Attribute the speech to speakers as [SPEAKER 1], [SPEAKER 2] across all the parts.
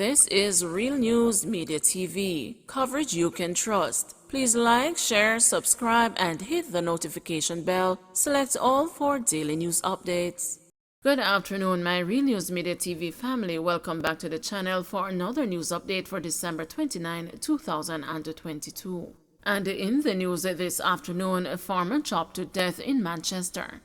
[SPEAKER 1] This is Real News Media TV, coverage you can trust. Please like, share, subscribe, and hit the notification bell. Select all for daily news updates. Good afternoon, my Real News Media TV family. Welcome back to the channel for another news update for December 29, 2022. And in the news this afternoon, a farmer chopped to death in Manchester.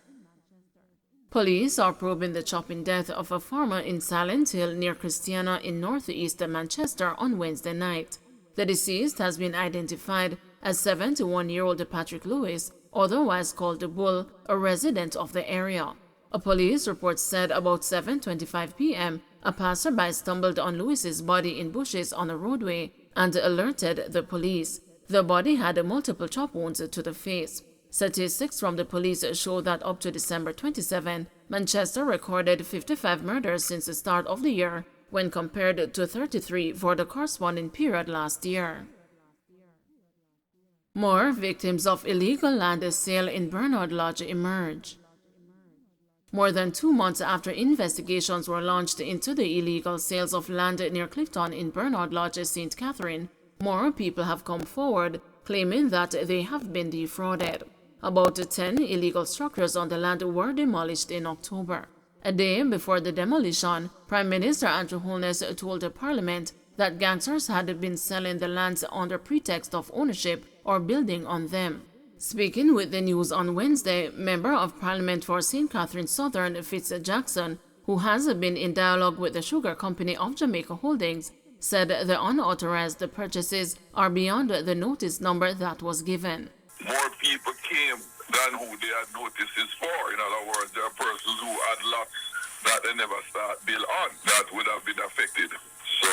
[SPEAKER 1] Police are probing the chopping death of a farmer in Silent Hill near Christiana in northeast Manchester on Wednesday night. The deceased has been identified as 71-year-old Patrick Lewis, otherwise called the Bull, a resident of the area. A police report said about 7:25 p.m., a passerby stumbled on Lewis's body in bushes on a roadway and alerted the police. The body had multiple chop wounds to the face. Statistics from the police show that up to December 27, Manchester recorded 55 murders since the start of the year, when compared to 33 for the corresponding period last year. More victims of illegal land sale in Bernard Lodge emerge. More than 2 months after investigations were launched into the illegal sales of land near Clifton in Bernard Lodge, St. Catherine, more people have come forward claiming that they have been defrauded. About 10 illegal structures on the land were demolished in October. A day before the demolition, Prime Minister Andrew Holness told the Parliament that gangsters had been selling the lands under pretext of ownership or building on them. Speaking with the news on Wednesday, Member of Parliament for St. Catherine Southern Fitz Jackson, who has been in dialogue with the Sugar Company of Jamaica Holdings, said the unauthorized purchases are beyond the notice number that was given.
[SPEAKER 2] More people came than who they had notices for. In other words, there are persons who had lots that they never start bill on that would have been affected. So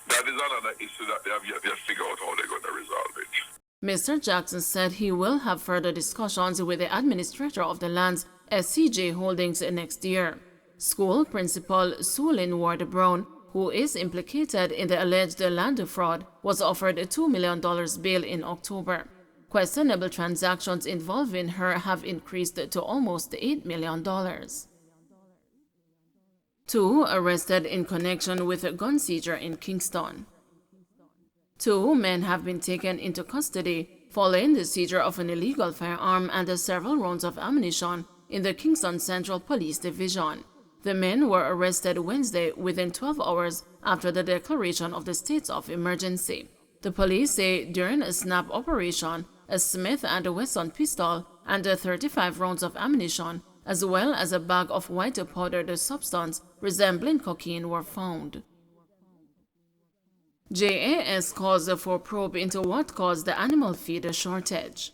[SPEAKER 2] that is another issue that they have yet to figure out how they're going to resolve it.
[SPEAKER 1] Mr. Jackson said he will have further discussions with the administrator of the lands, SCJ Holdings, next year. School principal Sulin Ward Brown, who is implicated in the alleged land fraud, was offered a $2 million bail in October. Questionable transactions involving her have increased to almost $8 million. 2 arrested in connection with a gun seizure in Kingston. 2 men have been taken into custody following the seizure of an illegal firearm and several rounds of ammunition in the Kingston Central Police Division. The men were arrested Wednesday within 12 hours after the declaration of the state of emergency. The police say during a snap operation, a Smith & Wesson pistol and 35 rounds of ammunition, as well as a bag of white powdered substance resembling cocaine were found. JAS calls for probe into what caused the animal feed shortage.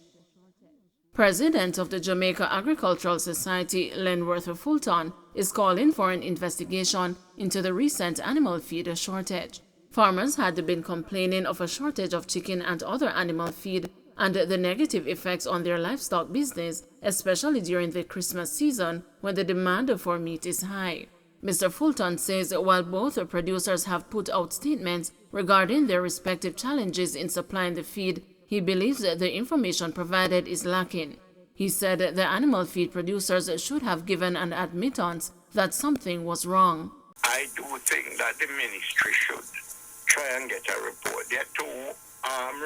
[SPEAKER 1] President of the Jamaica Agricultural Society, Lenworth Fulton, is calling for an investigation into the recent animal feed shortage. Farmers had been complaining of a shortage of chicken and other animal feed and the negative effects on their livestock business, especially during the Christmas season when the demand for meat is high. Mr. Fulton says while both producers have put out statements regarding their respective challenges in supplying the feed, he believes that the information provided is lacking. He said the animal feed producers should have given an admittance that something was wrong.
[SPEAKER 3] I do think that the ministry should try and get a report. There are 2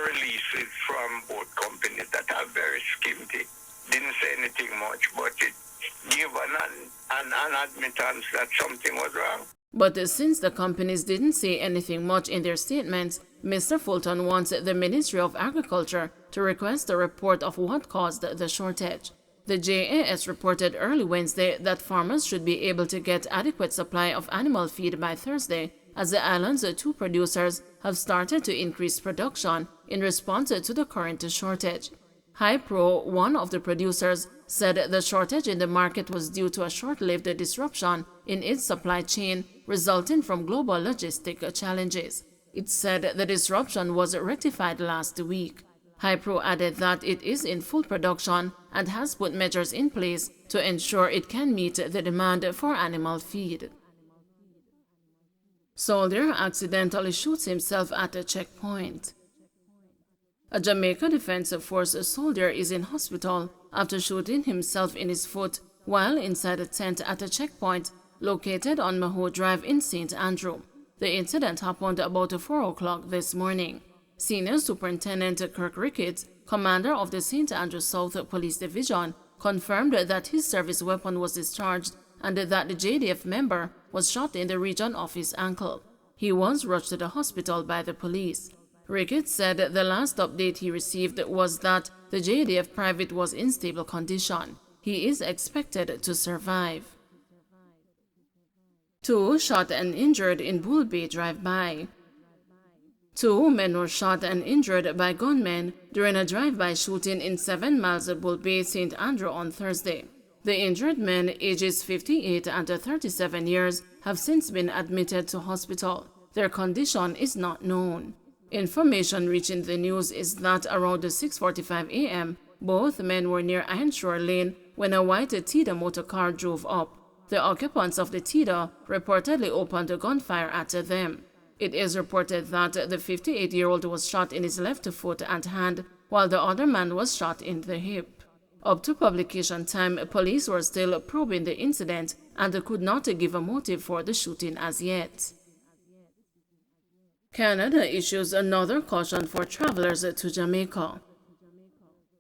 [SPEAKER 3] releases from both companies that are very skimpy. Didn't say anything much, but it gave an admittance that something was wrong.
[SPEAKER 1] But since the companies didn't say anything much in their statements, Mr. Fulton wants the Ministry of Agriculture to request a report of what caused the shortage. The JAS reported early Wednesday that farmers should be able to get adequate supply of animal feed by Thursday, as the island's 2 producers have started to increase production in response to the current shortage. Hypro, one of the producers, said the shortage in the market was due to a short-lived disruption in its supply chain resulting from global logistic challenges. It said the disruption was rectified last week. Hypro added that it is in full production and has put measures in place to ensure it can meet the demand for animal feed. Soldier accidentally shoots himself at a checkpoint. A Jamaica Defense Force soldier is in hospital after shooting himself in his foot while inside a tent at a checkpoint located on Maho Drive in St. Andrew. The incident happened about 4 o'clock this morning. Senior Superintendent Kirk Ricketts, commander of the St. Andrew South Police Division, confirmed that his service weapon was discharged and that the JDF member was shot in the region of his ankle. He was rushed to the hospital by the police. Ricketts said the last update he received was that the JDF private was in stable condition. He is expected to survive. 2 shot and injured in Bull Bay drive-by. 2 men were shot and injured by gunmen during a drive-by shooting in 7 miles of Bull Bay, St. Andrew on Thursday. The injured men, ages 58 and 37 years, have since been admitted to hospital. Their condition is not known. Information reaching the news is that around 6:45 a.m., both men were near Ironshore Lane when a white Tida motor car drove up. The occupants of the Tida reportedly opened a gunfire at them. It is reported that the 58-year-old was shot in his left foot and hand, while the other man was shot in the hip. Up to publication time, police were still probing the incident and could not give a motive for the shooting as yet. Canada issues another caution for travelers to Jamaica.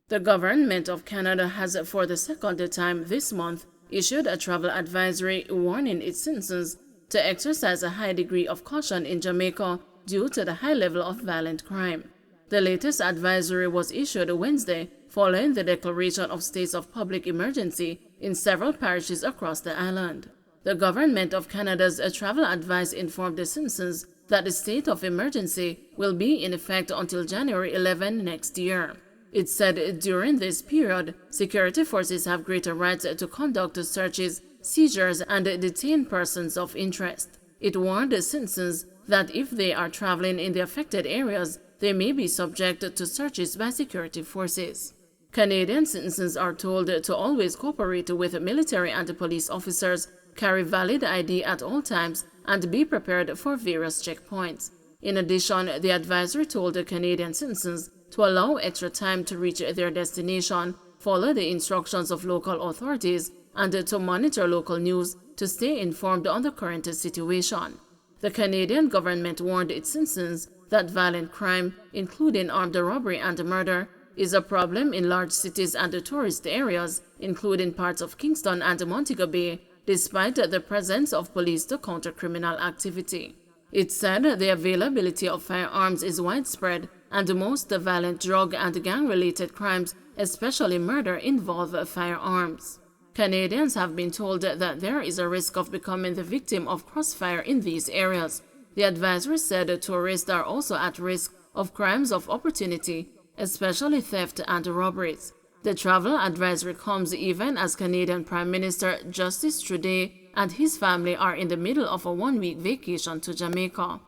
[SPEAKER 1] The government of Canada has, for the second time this month, issued a travel advisory warning its citizens to exercise a high degree of caution in Jamaica due to the high level of violent crime. The latest advisory was issued Wednesday following the declaration of states of public emergency in several parishes across the island. The government of Canada's travel advice informed the citizens that the state of emergency will be in effect until January 11 next year. It said during this period, security forces have greater rights to conduct searches, seizures, and detain persons of interest. It warned the citizens that if they are traveling in the affected areas, they may be subject to searches by security forces. Canadian citizens are told to always cooperate with military and police officers, carry valid ID at all times, and be prepared for various checkpoints. In addition, the advisory told the Canadian citizens to allow extra time to reach their destination, follow the instructions of local authorities, and to monitor local news to stay informed on the current situation. The Canadian government warned its citizens that violent crime, including armed robbery and murder, is a problem in large cities and tourist areas, including parts of Kingston and Montego Bay, despite the presence of police to counter criminal activity. It said the availability of firearms is widespread and most violent drug and gang-related crimes, especially murder, involve firearms. Canadians have been told that there is a risk of becoming the victim of crossfire in these areas. The advisory said tourists are also at risk of crimes of opportunity, especially theft and robberies. The travel advisory comes even as Canadian Prime Minister Justice Trudeau and his family are in the middle of a one-week vacation to Jamaica.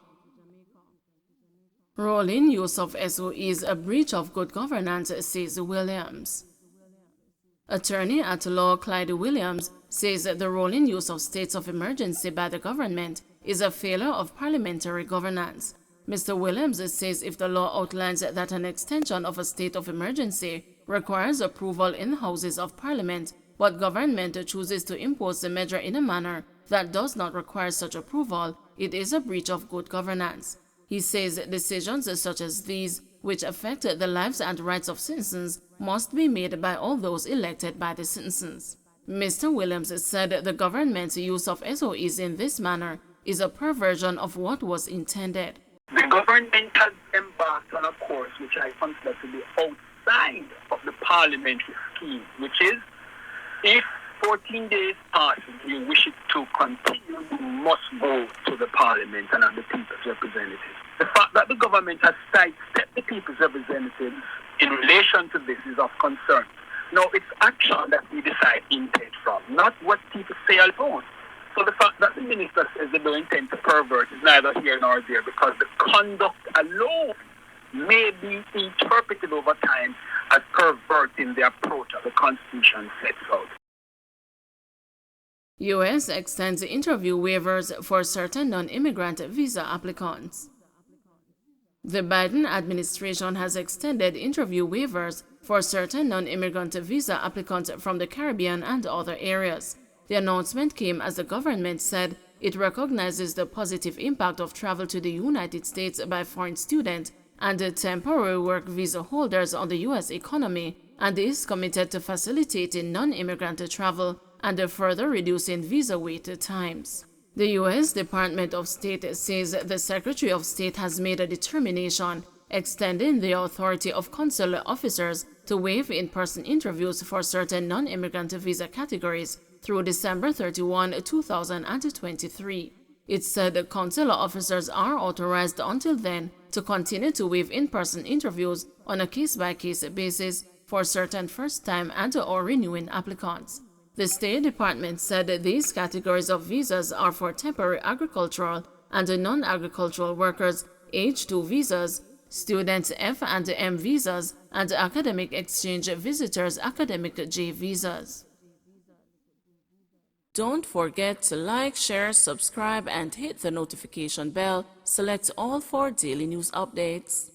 [SPEAKER 1] Rolling use of SOEs a breach of good governance, says Williams. Attorney at law Clyde Williams says the rolling use of states of emergency by the government is a failure of parliamentary governance. Mr. Williams says if the law outlines that an extension of a state of emergency requires approval in the Houses of Parliament, but government chooses to impose the measure in a manner that does not require such approval, it is a breach of good governance. He says decisions such as these, which affect the lives and rights of citizens, must be made by all those elected by the citizens. Mr. Williams said the government's use of SOEs in this manner is a perversion of what was intended.
[SPEAKER 4] The government has embarked on a course which I consider to be outside of the parliamentary scheme, which is if 14 days pass and you wish it to continue, you must go to the parliament and have the people's representatives. The fact that the government has sidestepped the people's representatives in relation to this is of concern. Now, it's action that we decide intent from, not what people say alone. So the fact that the minister says they don't intend to pervert is neither here nor there, because the conduct alone may be interpreted over time as perverting the approach of the Constitution sets out.
[SPEAKER 1] U.S. extends interview waivers for certain non-immigrant visa applicants. The Biden administration has extended interview waivers for certain non-immigrant visa applicants from the Caribbean and other areas. The announcement came as the government said it recognizes the positive impact of travel to the United States by foreign students and temporary work visa holders on the U.S. economy, and is committed to facilitating non-immigrant travel and further reducing visa wait times. The U.S. Department of State says the Secretary of State has made a determination extending the authority of consular officers to waive in-person interviews for certain non-immigrant visa categories through December 31, 2023. It said consular officers are authorized until then to continue to waive in-person interviews on a case-by-case basis for certain first-time and/or renewing applicants. The State Department said these categories of visas are for temporary agricultural and non-agricultural workers, H-2 visas, students F and M visas, and academic exchange visitors academic J visas. Don't forget to like, share, subscribe, and hit the notification bell. Select all for daily news updates.